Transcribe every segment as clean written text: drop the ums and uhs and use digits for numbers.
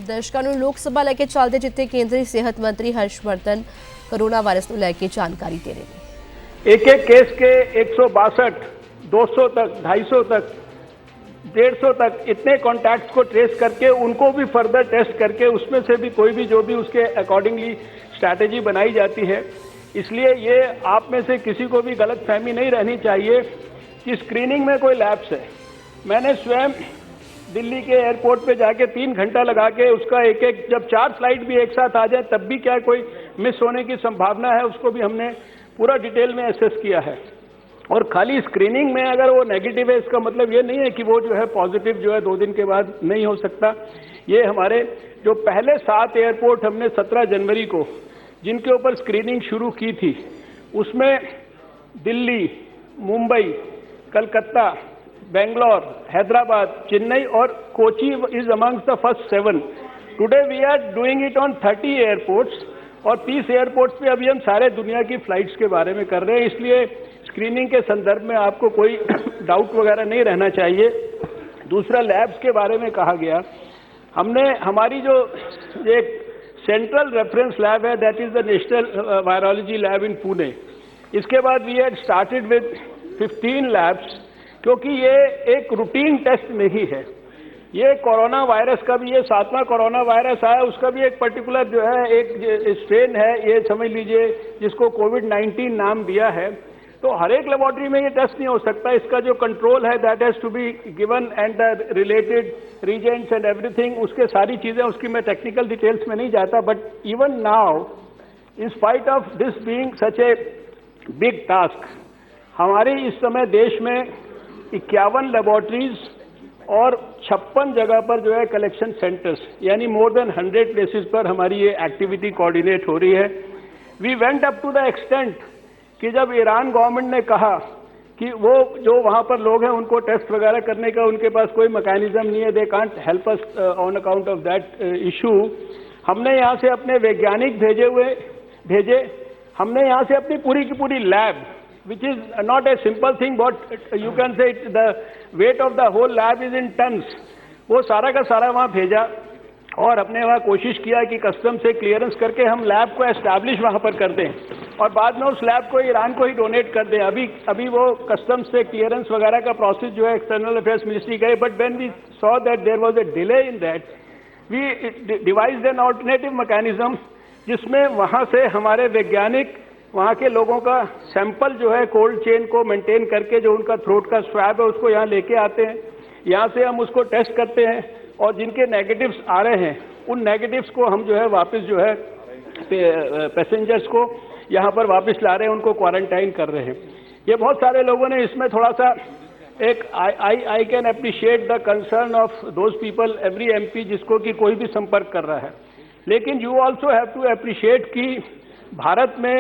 ਦਰਸ਼ਕਾਂ ਨੂੰ ਲੋਕ ਸਭਾ ਲੈ ਕੇ ਚੱਲਦੇ ਜਿੱਥੇ ਕੇਂਦਰੀ ਸਿਹਤ ਮੰਤਰੀ ਹਰਸ਼ਵਰਧਨ कोरोना वायरस को लेकर जानकारी दे रहे हैं। एक एक केस के 162, 200 तक, 250 तक, 150 तक इतने कॉन्टैक्ट्स को ट्रेस करके उनको भी फर्दर टेस्ट करके उसमें से भी कोई भी जो भी उसके अकॉर्डिंगली स्ट्रैटेजी बनाई जाती है। इसलिए ये आप में से किसी को भी गलतफहमी नहीं रहनी चाहिए कि स्क्रीनिंग में कोई लैप्स है। मैंने स्वयं दिल्ली के एयरपोर्ट पे जाके 3 घंटा लगा के उसका एक एक, जब 4 फ्लाइट भी एक साथ आ जाए तब भी क्या कोई मिस होने की संभावना है, उसको भी हमने पूरा डिटेल में एसेस किया है। और खाली स्क्रीनिंग में अगर वो नेगेटिव है इसका मतलब ये नहीं है कि वो जो है पॉजिटिव जो है 2 दिन के बाद नहीं हो सकता। ये हमारे जो पहले 7 एयरपोर्ट हमने 17 जनवरी को जिनके ऊपर स्क्रीनिंग शुरू की थी उसमें दिल्ली, मुंबई, कलकत्ता, बेंगलोर, हैदराबाद, चेन्नई और Kochi is amongst the first 7। Today we are doing it on 30 airports और 30 एयरपोर्ट्स पे अभी हम सारे दुनिया की फ्लाइट्स के बारे में कर रहे हैं। इसलिए स्क्रीनिंग के संदर्भ में आपको कोई डाउट वगैरह नहीं रहना चाहिए। दूसरा, लैब्स के बारे में कहा गया, हमने हमारी जो एक सेंट्रल रेफरेंस लैब है that is the national virology lab in Pune. इसके बाद we had started with 15 labs क्योंकि ये एक रूटीन टेस्ट नहीं है। ये कोरोना वायरस का भी, ये 7वां कोरोना वायरस आया उसका भी एक पर्टिकुलर जो है एक स्ट्रेन है, ये समझ लीजिए, जिसको कोविड-19 नाम दिया है। तो हर एक लेबोरेटरी में ये टेस्ट नहीं हो सकता। इसका जो कंट्रोल है that has to be given and the related regents and everything, उसके सारी चीजें, उसकी मैं टेक्निकल डिटेल्स में नहीं जाता। But even now in spite of this being such a big task, हमारे इस समय देश में 51 लेबोरेटरीज और 56 जगह पर जो है कलेक्शन सेंटर्स, यानी मोर देन 100 प्लेसेस पर हमारी ये एक्टिविटी कोऑर्डिनेट हो रही है। We went up to the extent कि जब ईरान गवर्नमेंट ने कहा कि वो जो वहाँ पर लोग हैं उनको टेस्ट वगैरह करने का उनके पास कोई मैकेनिज्म नहीं है, they can't help us on account of that issue, हमने यहाँ से अपने वैज्ञानिक भेजे, हमने यहाँ से अपनी पूरी की पूरी lab, which is not a simple thing, but you can say the weight of the whole lab is in tons, वो सारा का सारा वहाँ भेजा और अपने वहाँ कोशिश किया कि कस्टम से क्लियरेंस करके हम लैब को एस्टैब्लिश वहाँ पर कर दें और बाद में उस लैब को ईरान को ही डोनेट कर दें। अभी वो कस्टम से क्लियरेंस वगैरह का प्रोसेस जो है एक्सटर्नल अफेयर्स मिनिस्ट्री गए, but when we saw that there was a delay in that, we devised an alternative mechanism जिसमें वहाँ से हमारे वैज्ञानिक वहाँ के लोगों का सैंपल जो है कोल्ड चेन को मेंटेन करके जो उनका थ्रोट का स्वैब है उसको यहाँ लेके आते हैं, यहाँ से हम उसको टेस्ट करते हैं और जिनके नेगेटिव्स आ रहे हैं उन नेगेटिव्स को हम जो है वापस जो है पैसेंजर्स को यहाँ पर वापस ला रहे हैं, उनको क्वारंटाइन कर रहे हैं। ये बहुत सारे लोगों ने इसमें थोड़ा सा एक I can appreciate the concern of those people, every MP जिसको कि कोई भी संपर्क कर रहा है, लेकिन you also have to appreciate कि भारत में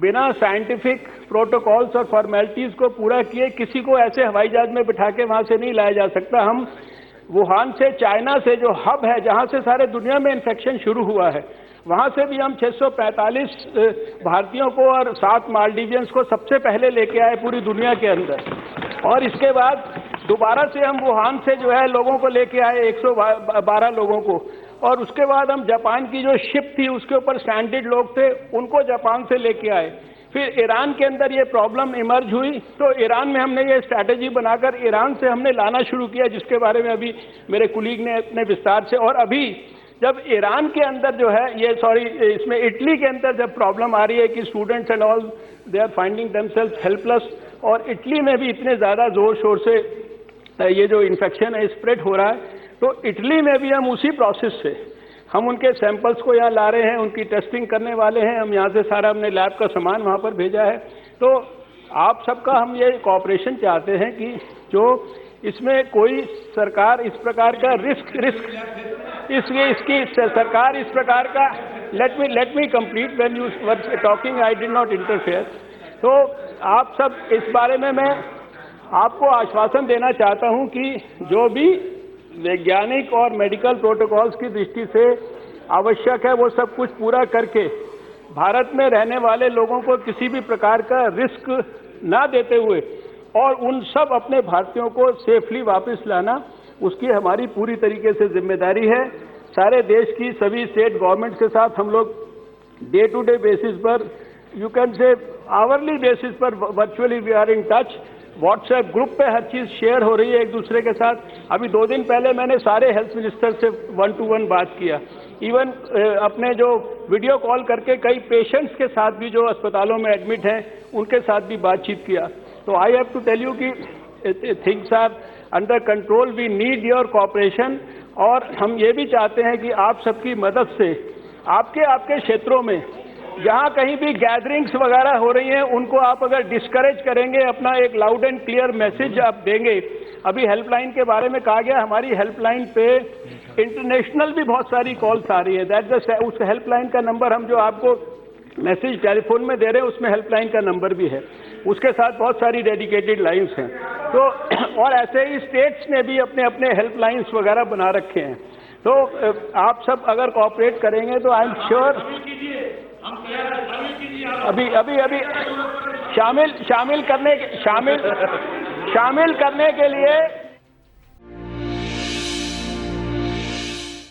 बिना साइंटिफिक प्रोटोकॉल्स और फॉर्मेलिटीज को पूरा किए किसी को ऐसे हवाई जहाज में बिठा के वहां से नहीं लाया जा सकता। हम वुहान से, चाइना से जो हब है जहां से सारे दुनिया में इन्फेक्शन शुरू हुआ है, वहां से भी हम 645 भारतीयों को और 7 मालदीवियंस को सबसे पहले लेके आए पूरी दुनिया के अंदर और इसके बाद दोबारा से हम वुहान से जो है लोगों को लेके आए 112 लोगों को और उसके बाद हम जापान की जो शिप थी उसके ऊपर स्ट्रैंडेड लोग थे उनको जापान से लेके आए। फिर ईरान के अंदर ये प्रॉब्लम इमर्ज हुई तो ईरान में हमने ये स्ट्रैटेजी बनाकर ईरान से हमने लाना शुरू किया, जिसके बारे में अभी मेरे कुलीग ने अपने विस्तार से, और अभी जब ईरान के अंदर जो है ये इसमें इटली के अंदर जब प्रॉब्लम आ रही है कि students and all they are finding themselves helpless और इटली में भी इतने ज़्यादा जोर शोर से ये जो इन्फेक्शन है स्प्रेड हो रहा है, तो इटली में भी हम उसी प्रोसेस से हम उनके सैंपल्स को यहाँ ला रहे हैं, उनकी टेस्टिंग करने वाले हैं। हम यहाँ से सारा हमने लैब का सामान वहाँ पर भेजा है। तो आप सबका हम ये कॉपरेशन चाहते हैं कि जो इसमें कोई सरकार इस प्रकार का इसकी सरकार इस प्रकार का let me complete when you were talking I did not interfere. तो आप सब इस बारे में मैं आपको आश्वासन देना चाहता हूं कि जो भी वैज्ञानिक और मेडिकल प्रोटोकॉल्स की दृष्टि से आवश्यक है वो सब कुछ पूरा करके भारत में रहने वाले लोगों को किसी भी प्रकार का रिस्क ना देते हुए और उन सब अपने भारतीयों को सेफली वापस लाना, उसकी हमारी पूरी तरीके से जिम्मेदारी है। सारे देश की सभी स्टेट गवर्नमेंट के साथ हम लोग डे टू डे बेसिस पर, you can say hourly basis पर virtually we are in touch. WhatsApp group पे हर चीज शेयर हो रही है एक दूसरे के साथ। अभी 2 दिन पहले मैंने सारे हेल्थ मिनिस्टर से 1-to-1 बात किया। इवन अपने जो वीडियो कॉल करके कई पेशेंट्स के साथ भी जो अस्पतालों में एडमिट हैं उनके साथ भी बातचीत किया। तो I have to tell you कि things are under control, we need your cooperation. और हम ये भी चाहते हैं कि आप सबकी मदद से आपके क्षेत्रों में जहाँ कहीं भी गैदरिंग्स वगैरह हो रही हैं उनको आप अगर डिस्करेज करेंगे, अपना एक लाउड एंड क्लियर मैसेज आप देंगे। अभी हेल्पलाइन के बारे में कहा गया, हमारी हेल्पलाइन पे इंटरनेशनल भी बहुत सारी कॉल्स आ रही है। दैट उस हेल्पलाइन का नंबर हम जो आपको मैसेज टेलीफोन में दे रहे हैं उसमें हेल्पलाइन का नंबर भी है, उसके साथ बहुत सारी डेडिकेटेड लाइन्स हैं। तो और ऐसे ही स्टेट्स ने भी अपने अपने हेल्पलाइंस वगैरह बना रखे हैं। तो आप सब अगर कोऑपरेट करेंगे तो आई एम श्योर अभी शामिल करने के लिए